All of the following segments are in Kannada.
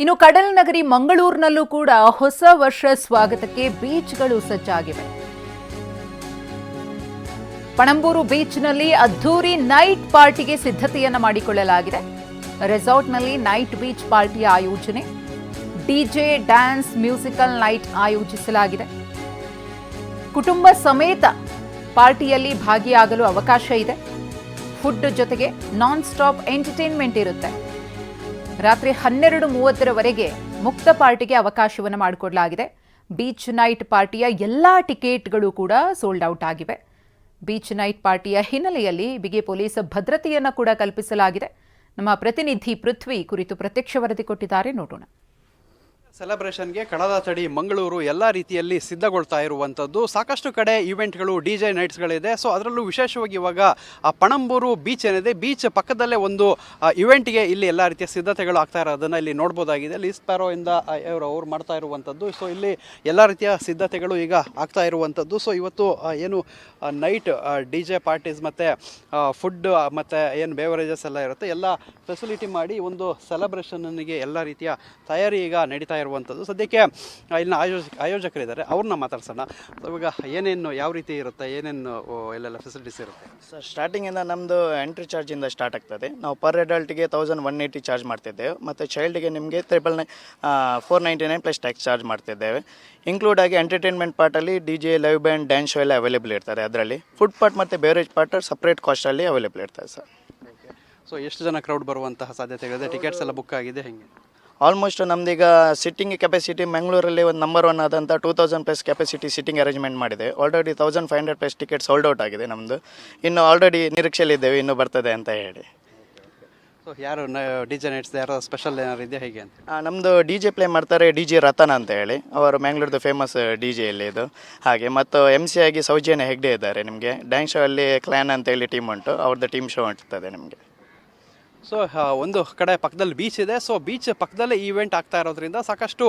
ಇನ್ನು ಕಡಲನಗರಿ ಮಂಗಳೂರಿನಲ್ಲೂ ಕೂಡ ಹೊಸ ವರ್ಷ ಸ್ವಾಗತಕ್ಕೆ ಬೀಚ್ಗಳು ಸಜ್ಜಾಗಿವೆ. ಪಣಂಬೂರು ಬೀಚ್ನಲ್ಲಿ ಅದ್ದೂರಿ ನೈಟ್ ಪಾರ್ಟಿಗೆ ಸಿದ್ಧತೆಯನ್ನು ಮಾಡಿಕೊಳ್ಳಲಾಗಿದೆ. ರೆಸಾರ್ಟ್ನಲ್ಲಿ ನೈಟ್ ಬೀಚ್ ಪಾರ್ಟಿಯ ಆಯೋಜನೆ, ಡಿಜೆ, ಡ್ಯಾನ್ಸ್, ಮ್ಯೂಸಿಕಲ್ ನೈಟ್ ಆಯೋಜಿಸಲಾಗಿದೆ. ಕುಟುಂಬ ಸಮೇತ ಪಾರ್ಟಿಯಲ್ಲಿ ಭಾಗಿಯಾಗಲು ಅವಕಾಶ ಇದೆ. ಫುಡ್ ಜೊತೆಗೆ ನಾನ್ ಸ್ಟಾಪ್ ಎಂಟರ್ಟೈನ್ಮೆಂಟ್ ಇರುತ್ತೆ. ರಾತ್ರಿ 12:30ರವರೆಗೆ ಮುಕ್ತ ಪಾರ್ಟಿಗೆ ಅವಕಾಶವನ್ನು ಮಾಡಿಕೊಡಲಾಗಿದೆ. ಬೀಚ್ ನೈಟ್ ಪಾರ್ಟಿಯ ಎಲ್ಲಾ ಟಿಕೆಟ್ಗಳು ಕೂಡ ಸೋಲ್ಡ್ ಔಟ್ ಆಗಿವೆ. ಬೀಚ್ ನೈಟ್ ಪಾರ್ಟಿಯ ಹಿನ್ನೆಲೆಯಲ್ಲಿ ಬಿಗಿ ಪೊಲೀಸ್ ಭದ್ರತೆಯನ್ನು ಕೂಡ ಕಲ್ಪಿಸಲಾಗಿದೆ. ನಮ್ಮ ಪ್ರತಿನಿಧಿ ಪೃಥ್ವಿ ಕುರಿತು ಪ್ರತ್ಯಕ್ಷ ವರದಿ ಕೊಟ್ಟಿದ್ದಾರೆ, ನೋಡೋಣ. ಸೆಲೆಬ್ರೇಷನ್ಗೆ ಕಡಲ ತಡಿ ಮಂಗಳೂರು ಎಲ್ಲ ರೀತಿಯಲ್ಲಿ ಸಿದ್ಧಗೊಳ್ತಾ ಇರುವಂಥದ್ದು. ಸಾಕಷ್ಟು ಕಡೆ ಇವೆಂಟ್ಗಳು, ಡಿಜೆ ನೈಟ್ಸ್ಗಳಿದೆ. ಸೊ ಅದರಲ್ಲೂ ವಿಶೇಷವಾಗಿ ಇವಾಗ ಪಣಂಬೂರು ಬೀಚ್ ಏನಿದೆ, ಬೀಚ್ ಪಕ್ಕದಲ್ಲೇ ಒಂದು ಇವೆಂಟ್ಗೆ ಇಲ್ಲಿ ಎಲ್ಲ ರೀತಿಯ ಸಿದ್ಧತೆಗಳು ಆಗ್ತಾ ಇರೋದನ್ನು ಇಲ್ಲಿ ನೋಡ್ಬೋದಾಗಿದೆ. ಲೀಸ್ ಪ್ಯಾರೋ ಇಂದ ಅವ್ರು ಮಾಡ್ತಾ ಇರುವಂಥದ್ದು. ಸೊ ಇಲ್ಲಿ ಎಲ್ಲ ರೀತಿಯ ಸಿದ್ಧತೆಗಳು ಈಗ ಆಗ್ತಾ ಇರುವಂಥದ್ದು. ಸೊ ಇವತ್ತು ಏನು ನೈಟ್ ಡಿಜೆ ಪಾರ್ಟೀಸ್ ಮತ್ತು ಫುಡ್ ಮತ್ತು ಏನು ಬೇವರೇಜಸ್ ಎಲ್ಲ ಇರುತ್ತೆ, ಎಲ್ಲ ಫೆಸಿಲಿಟಿ ಮಾಡಿ ಒಂದು ಸೆಲೆಬ್ರೇಷನ್ನಿಗೆ ಎಲ್ಲ ರೀತಿಯ ತಯಾರಿ ಈಗ ನಡೀತಾ ಇರುವಂಥದ್ದು. ಸದ್ಯಕ್ಕೆ ಇಲ್ಲಿನ ಆಯೋಜಕರಿದ್ದಾರೆ, ಅವ್ರನ್ನ ಮಾತಾಡ್ಸೋಣ. ಇವಾಗ ಏನೇನು ಯಾವ ರೀತಿ ಇರುತ್ತೆ, ಏನೇನು ಎಲ್ಲೆಲ್ಲ ಫೆಸಿಲಿಟೀಸ್ ಇರುತ್ತೆ? ಸರ್, ಸ್ಟಾರ್ಟಿಂಗಿಂದ ನಮ್ಮದು ಎಂಟ್ರಿ ಚಾರ್ಜಿಂದ ಸ್ಟಾರ್ಟ್ ಆಗ್ತದೆ. ನಾವು ಪರ್ ಅಡಲ್ಟ್ಗೆ 1180 ಚಾರ್ಜ್ ಮಾಡ್ತಿದ್ದೇವೆ, ಮತ್ತು ಚೈಲ್ಡ್ಗೆ ನಿಮಗೆ 499 ಪ್ಲಸ್ ಟ್ಯಾಕ್ಸ್ ಚಾರ್ಜ್ ಮಾಡ್ತಿದ್ದೇವೆ. ಇನ್ಕ್ಲೂಡ್ ಆಗಿ ಎಂಟರ್ಟೈನ್ಮೆಂಟ್ ಪಾರ್ಟಲ್ಲಿ DJ, live band, dance show ಎಲ್ಲ ಅವೈಲೇಬಲ್ ಇರ್ತಾರೆ. ಅದರಲ್ಲಿ ಫುಡ್ ಪಾರ್ಟ್ ಮತ್ತು ಬೇವರೇಜ್ ಪಾರ್ಟ್ ಸಪ್ರೇಟ್ ಕಾಸ್ಟಲ್ಲಿ ಅವೈಲೇಬಲ್ ಇರ್ತದೆ ಸರ್. ಸೊ ಎಷ್ಟು ಜನ ಕ್ರೌಡ್ ಬರುವಂತಹ ಸಾಧ್ಯತೆಗಳಿದೆ? ಟಿಕೆಟ್ಸ್ ಎಲ್ಲ ಬುಕ್ ಆಗಿದೆ ಹೆಂಗೆ? ಆಲ್ಮೋಸ್ಟ್ ನಮ್ದೀಗ ಸಿಟ್ಟಿಂಗ್ ಕೆಪಾಸಿಟಿ ಮಂಗಳೂರಲ್ಲಿ ಒಂದು ನಂಬರ್ 1 ಆದಂಥ 2000 ಪ್ಲಸ್ ಕೆಪಾಸಿಟಿ ಸಿಟ್ಟಿಂಗ್ ಅರೇಂಜ್ಮೆಂಟ್ ಮಾಡಿದೆ. Already 1500 plus ticket sold out ಆಗಿದೆ ನಮ್ಮದು. ಇನ್ನು ಆಲ್ರೆಡಿ ನಿರೀಕ್ಷೆಯಲ್ಲಿದ್ದೇವೆ, ಇನ್ನೂ ಬರ್ತದೆ ಅಂತ ಹೇಳಿ. ಸೊ ಯಾರು ಡಿಜೆ ನೈಟ್ಸ್ ಯಾರು ಸ್ಪೆಷಲ್ ಏನಾರು ಇದೆಯಾ ಹೇಗೆ ಅಂತ? ನಮ್ಮದು ಡಿಜೆ ಪ್ಲೇ ಮಾಡ್ತಾರೆ, ಡಿಜೆ ರತನ್ ಅಂತ ಹೇಳಿ. ಅವರು ಮ್ಯಾಂಗ್ಳೂರ್ದು ಫೇಮಸ್ ಡಿಜೆ ಇಲ್ಲಿ ಇದು. ಹಾಗೆ ಮತ್ತು MC ಆಗಿ ಸೌಜನ್ಯ ಹೆಗ್ಡೆ ಇದ್ದಾರೆ. ನಿಮಗೆ ಡ್ಯಾನ್ಸ್ ಶೋ ಅಲ್ಲಿ ಕ್ಲಾನ್ ಅಂತ ಹೇಳಿ ಟೀಮ್ ಉಂಟು, ಅವ್ರದ್ದು ಟೀಮ್ ಶೋ ಇರ್ತದೆ ನಿಮಗೆ. ಸೊ ಒಂದು ಕಡೆ ಪಕ್ಕದಲ್ಲಿ ಬೀಚ್ ಇದೆ. ಸೊ ಬೀಚ್ ಪಕ್ಕದಲ್ಲೇ ಈವೆಂಟ್ ಆಗ್ತಾ ಇರೋದ್ರಿಂದ ಸಾಕಷ್ಟು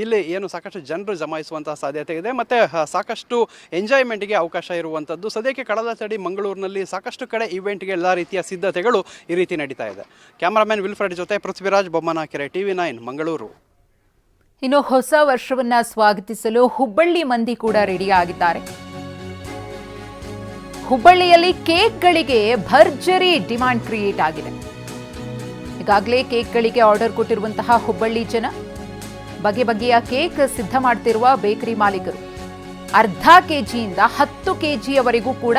ಇಲ್ಲಿ ಏನು ಸಾಕಷ್ಟು ಜನರು ಜಮಾಯಿಸುವಂಥ ಸಾಧ್ಯತೆ ಇದೆ, ಮತ್ತು ಸಾಕಷ್ಟು ಎಂಜಾಯ್ಮೆಂಟ್ಗೆ ಅವಕಾಶ ಇರುವಂಥದ್ದು. ಸದ್ಯಕ್ಕೆ ಕಡಲ ತಡಿ ಮಂಗಳೂರಿನಲ್ಲಿ ಸಾಕಷ್ಟು ಕಡೆ ಈವೆಂಟ್ಗೆ ಎಲ್ಲ ರೀತಿಯ ಸಿದ್ಧತೆಗಳು ಈ ರೀತಿ ನಡೀತಾ ಇದೆ. ಕ್ಯಾಮರಾಮನ್ ವಿಲ್ಫ್ರೆಡ್ ಜೊತೆ ಪೃಥ್ವಿರಾಜ್ ಬೊಮ್ಮನಕೆರೆ, TV9 ಮಂಗಳೂರು. ಇನ್ನು ಹೊಸ ವರ್ಷವನ್ನ ಸ್ವಾಗತಿಸಲು ಹುಬ್ಬಳ್ಳಿ ಮಂದಿ ಕೂಡ ರೆಡಿ ಆಗಿದ್ದಾರೆ. ಹುಬ್ಬಳ್ಳಿಯಲ್ಲಿ ಕೇಕ್ಗಳಿಗೆ ಭರ್ಜರಿ ಡಿಮಾಂಡ್ ಕ್ರಿಯೇಟ್ ಆಗಿದೆ. ಈಗಾಗಲೇ ಕೇಕ್ಗಳಿಗೆ ಆರ್ಡರ್ ಕೊಟ್ಟಿರುವಂತಹ ಹುಬ್ಬಳ್ಳಿ ಜನ, ಬಗೆ ಬಗೆಯ ಕೇಕ್ ಸಿದ್ಧ ಮಾಡ್ತಿರುವ ಬೇಕರಿ ಮಾಲೀಕರು ಅರ್ಧ ಕೆಜಿಯಿಂದ 10 ಕೆಜಿಯವರೆಗೂ ಕೂಡ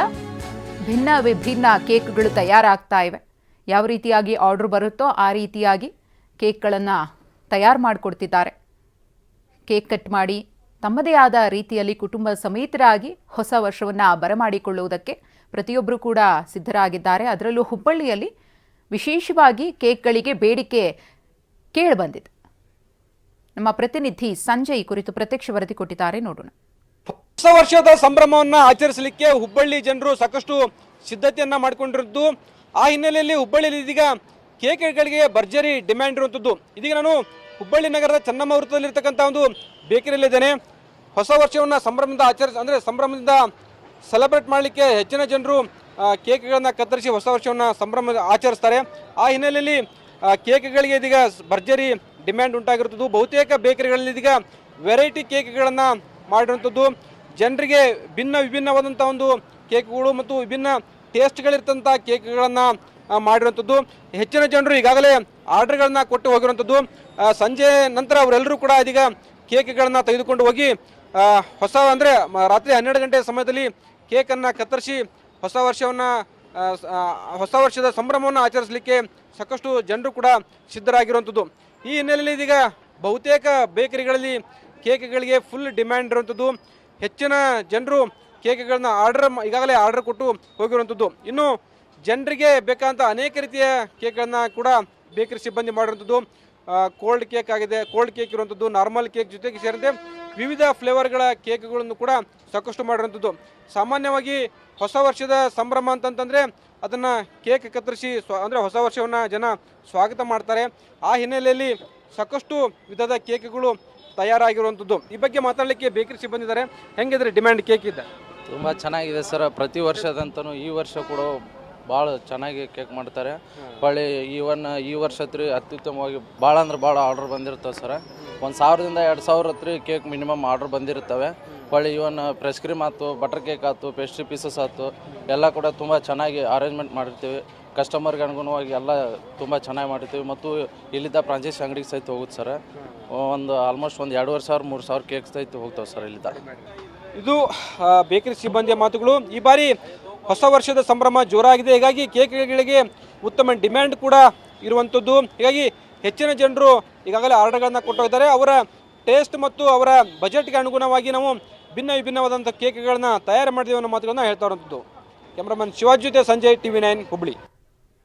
ಭಿನ್ನ ವಿಭಿನ್ನ ಕೇಕ್ಗಳು ತಯಾರಾಗ್ತಾ ಇವೆ. ಯಾವ ರೀತಿಯಾಗಿ ಆರ್ಡರ್ ಬರುತ್ತೋ ಆ ರೀತಿಯಾಗಿ ಕೇಕ್ಗಳನ್ನು ತಯಾರು ಮಾಡಿಕೊಡ್ತಿದ್ದಾರೆ. ಕೇಕ್ ಕಟ್ ಮಾಡಿ ತಮ್ಮದೇ ಆದ ರೀತಿಯಲ್ಲಿ ಕುಟುಂಬ ಸಮೇತರಾಗಿ ಹೊಸ ವರ್ಷವನ್ನು ಬರಮಾಡಿಕೊಳ್ಳುವುದಕ್ಕೆ ಪ್ರತಿಯೊಬ್ಬರು ಕೂಡ ಸಿದ್ಧರಾಗಿದ್ದಾರೆ. ಅದರಲ್ಲೂ ಹುಬ್ಬಳ್ಳಿಯಲ್ಲಿ ವಿಶೇಷವಾಗಿ ಕೇಕ್ಗಳಿಗೆ ಬೇಡಿಕೆ ಕೇಳಿಬಂದಿದೆ. ನಮ್ಮ ಪ್ರತಿನಿಧಿ ಸಂಜಯ್ ಕುರಿತು ಪ್ರತ್ಯಕ್ಷ ವರದಿ ಕೊಟ್ಟಿದ್ದಾರೆ, ನೋಡೋಣ. ಹೊಸ ವರ್ಷದ ಸಂಭ್ರಮವನ್ನು ಆಚರಿಸಲಿಕ್ಕೆ ಹುಬ್ಬಳ್ಳಿ ಜನರು ಸಾಕಷ್ಟು ಸಿದ್ಧತೆಯನ್ನ ಮಾಡಿಕೊಂಡಿರುವುದು. ಆ ಹಿನ್ನೆಲೆಯಲ್ಲಿ ಹುಬ್ಬಳ್ಳಿಯಲ್ಲಿ ಇದೀಗ ಕೇಕ್ಗಳಿಗೆ ಭರ್ಜರಿ ಡಿಮ್ಯಾಂಡ್ ಇರುವಂಥದ್ದು. ಇದೀಗ ನಾನು ಹುಬ್ಬಳ್ಳಿ ನಗರದ ಚೆನ್ನಮ್ಮ ವೃತ್ತದಲ್ಲಿರ್ತಕ್ಕಂಥ ಒಂದು ಬೇಕರಿಯಲ್ಲಿದ್ದೇನೆ. ಹೊಸ ವರ್ಷವನ್ನು ಸಂಭ್ರಮದಿಂದ ಸೆಲೆಬ್ರೇಟ್ ಮಾಡಲಿಕ್ಕೆ ಹೆಚ್ಚಿನ ಜನರು ಕೇಕ್ಗಳನ್ನು ಕತ್ತರಿಸಿ ಹೊಸ ವರ್ಷವನ್ನು ಆಚರಿಸ್ತಾರೆ. ಆ ಹಿನ್ನೆಲೆಯಲ್ಲಿ ಕೇಕ್ಗಳಿಗೆ ಇದೀಗ ಭರ್ಜರಿ ಡಿಮ್ಯಾಂಡ್ ಉಂಟಾಗಿರುತ್ತದೆ. ಬಹುತೇಕ ಬೇಕರಿಗಳಲ್ಲಿ ಇದೀಗ ವೆರೈಟಿ ಕೇಕ್ಗಳನ್ನು ಮಾಡಿರುವಂಥದ್ದು. ಜನರಿಗೆ ವಿಭಿನ್ನವಾದಂಥ ಒಂದು ಕೇಕ್ಗಳು ಮತ್ತು ವಿಭಿನ್ನ ಟೇಸ್ಟ್ಗಳಿರ್ತಂಥ ಕೇಕ್ಗಳನ್ನು ಮಾಡಿರುವಂಥದ್ದು. ಹೆಚ್ಚಿನ ಜನರು ಈಗಾಗಲೇ ಆರ್ಡರ್ಗಳನ್ನ ಕೊಟ್ಟು ಹೋಗಿರುವಂಥದ್ದು. ಸಂಜೆ ನಂತರ ಅವರೆಲ್ಲರೂ ಕೂಡ ಇದೀಗ ಕೇಕ್ಗಳನ್ನು ತೆಗೆದುಕೊಂಡು ಹೋಗಿ ರಾತ್ರಿ 12 ಗಂಟೆ ಸಮಯದಲ್ಲಿ ಕೇಕನ್ನು ಕತ್ತರಿಸಿ ಹೊಸ ವರ್ಷದ ಸಂಭ್ರಮವನ್ನು ಆಚರಿಸಲಿಕ್ಕೆ ಸಾಕಷ್ಟು ಜನರು ಕೂಡ ಸಿದ್ಧರಾಗಿರುವಂಥದ್ದು. ಈ ಹಿನ್ನೆಲೆಯಲ್ಲಿ ಇದೀಗ ಬಹುತೇಕ ಬೇಕರಿಗಳಲ್ಲಿ ಕೇಕ್ಗಳಿಗೆ ಫುಲ್ ಡಿಮ್ಯಾಂಡ್ ಇರುವಂಥದ್ದು. ಹೆಚ್ಚಿನ ಜನರು ಕೇಕ್ಗಳನ್ನ ಈಗಾಗಲೇ ಆರ್ಡರ್ ಕೊಟ್ಟು ಹೋಗಿರುವಂಥದ್ದು. ಇನ್ನು ಜನರಿಗೆ ಬೇಕಾದಂಥ ಅನೇಕ ರೀತಿಯ ಕೇಕ್ಗಳನ್ನು ಕೂಡ ಬೇಕರಿ ಸಿಬ್ಬಂದಿ ಮಾಡಿರುವಂಥದ್ದು. ಕೋಲ್ಡ್ ಕೇಕ್ ಆಗಿದೆ, ಕೋಲ್ಡ್ ಕೇಕ್ ಇರುವಂಥದ್ದು, ನಾರ್ಮಲ್ ಕೇಕ್ ಜೊತೆಗೆ ಸೇರಿದಂತೆ ವಿವಿಧ ಫ್ಲೇವರ್ಗಳ ಕೇಕ್ಗಳನ್ನು ಕೂಡ ಸಾಕಷ್ಟು ಮಾಡಿರುವಂಥದ್ದು. ಸಾಮಾನ್ಯವಾಗಿ ಹೊಸ ವರ್ಷದ ಸಂಭ್ರಮ ಅಂತಂತಂದರೆ ಅದನ್ನು ಕೇಕ್ ಕತ್ತರಿಸಿ ಹೊಸ ವರ್ಷವನ್ನು ಜನ ಸ್ವಾಗತ ಮಾಡ್ತಾರೆ. ಆ ಹಿನ್ನೆಲೆಯಲ್ಲಿ ಸಾಕಷ್ಟು ವಿಧದ ಕೇಕ್ಗಳು ತಯಾರಾಗಿರುವಂಥದ್ದು. ಈ ಬಗ್ಗೆ ಮಾತಾಡಲಿಕ್ಕೆ ಬೇಕರಿ ಸಿಬ್ಬಂದಿ ಇದ್ದಾರೆ. ಹೆಂಗಿದ್ರೆ ಡಿಮ್ಯಾಂಡ್ ಕೇಕ್ ಇದೆ? ತುಂಬ ಚೆನ್ನಾಗಿದೆ ಸರ್. ಪ್ರತಿ ವರ್ಷದಂತೂ ಈ ವರ್ಷ ಕೂಡ ಭಾಳ ಚೆನ್ನಾಗಿ ಕೇಕ್ ಮಾಡ್ತಾರೆ. ಹೊಳ್ಳಿ ಈ ವರ್ಷ ಹತ್ರಿ ಅತ್ಯುತ್ತಮವಾಗಿ ಭಾಳ ಅಂದ್ರೆ ಭಾಳ ಆರ್ಡ್ರ್ ಬಂದಿರ್ತವೆ ಸರ್. 1000ದಿಂದ 2000 ಹತ್ರಿ ಕೇಕ್ ಮಿನಿಮಮ್ ಆರ್ಡ್ರ್ ಬಂದಿರ್ತವೆ. ಹೊಳ್ಳಿ ಫ್ರೆಶ್ ಕ್ರೀಮ್ ಆಯ್ತು, ಬಟರ್ ಕೇಕ್ ಆಯ್ತು, ಪೇಸ್ಟ್ರಿ ಪೀಸಸ್ ಆಯ್ತು, ಎಲ್ಲ ಕೂಡ ತುಂಬ ಚೆನ್ನಾಗಿ ಅರೇಂಜ್ಮೆಂಟ್ ಮಾಡಿರ್ತೀವಿ. ಕಸ್ಟಮರ್ಗೆ ಅನುಗುಣವಾಗಿ ಎಲ್ಲ ತುಂಬ ಚೆನ್ನಾಗಿ ಮಾಡಿರ್ತೀವಿ. ಮತ್ತು ಇಲ್ಲಿದ್ದ ಫ್ರಾಂಚೈಸಿ ಅಂಗಡಿಗೆ ಸಹಿತ ಹೋಗುತ್ತೆ ಸರ್. ಆಲ್ಮೋಸ್ಟ್ 2500 3000 ಕೇಕ್ ಸಹಿತ ಹೋಗ್ತಾವೆ ಸರ್ ಇಲ್ಲಿದ್ದ. ಇದು ಬೇಕರಿ ಸಿಬ್ಬಂದಿಯ ಮಾತುಗಳು. ಈ ಬಾರಿ ಹೊಸ ವರ್ಷದ ಸಂಭ್ರಮ ಜೋರಾಗಿದೆ. ಹೀಗಾಗಿ ಕೇಕ್ಗಳಿಗೆ ಉತ್ತಮ ಡಿಮ್ಯಾಂಡ್ ಕೂಡ ಇರುವಂಥದ್ದು. ಹೀಗಾಗಿ ಹೆಚ್ಚಿನ ಜನರು ಈಗಾಗಲೇ ಆರ್ಡರ್ಗಳನ್ನು ಕೊಟ್ಟೋಗಿದ್ದಾರೆ. ಅವರ ಟೇಸ್ಟ್ ಮತ್ತು ಅವರ ಬಜೆಟ್ಗೆ ಅನುಗುಣವಾಗಿ ನಾವು ವಿಭಿನ್ನವಾದಂಥ ಕೇಕ್ಗಳನ್ನು ತಯಾರು ಮಾಡಿದ್ದೀವಿ ಅನ್ನೋ ಮಾತುಗಳನ್ನು ಹೇಳ್ತಾ ಇರುವಂಥದ್ದು. ಕ್ಯಾಮ್ರಾಮನ್ ಶಿವಾಜ್ ಜೊತೆ ಸಂಜಯ್, TV9 ಹುಬ್ಬಳ್ಳಿ.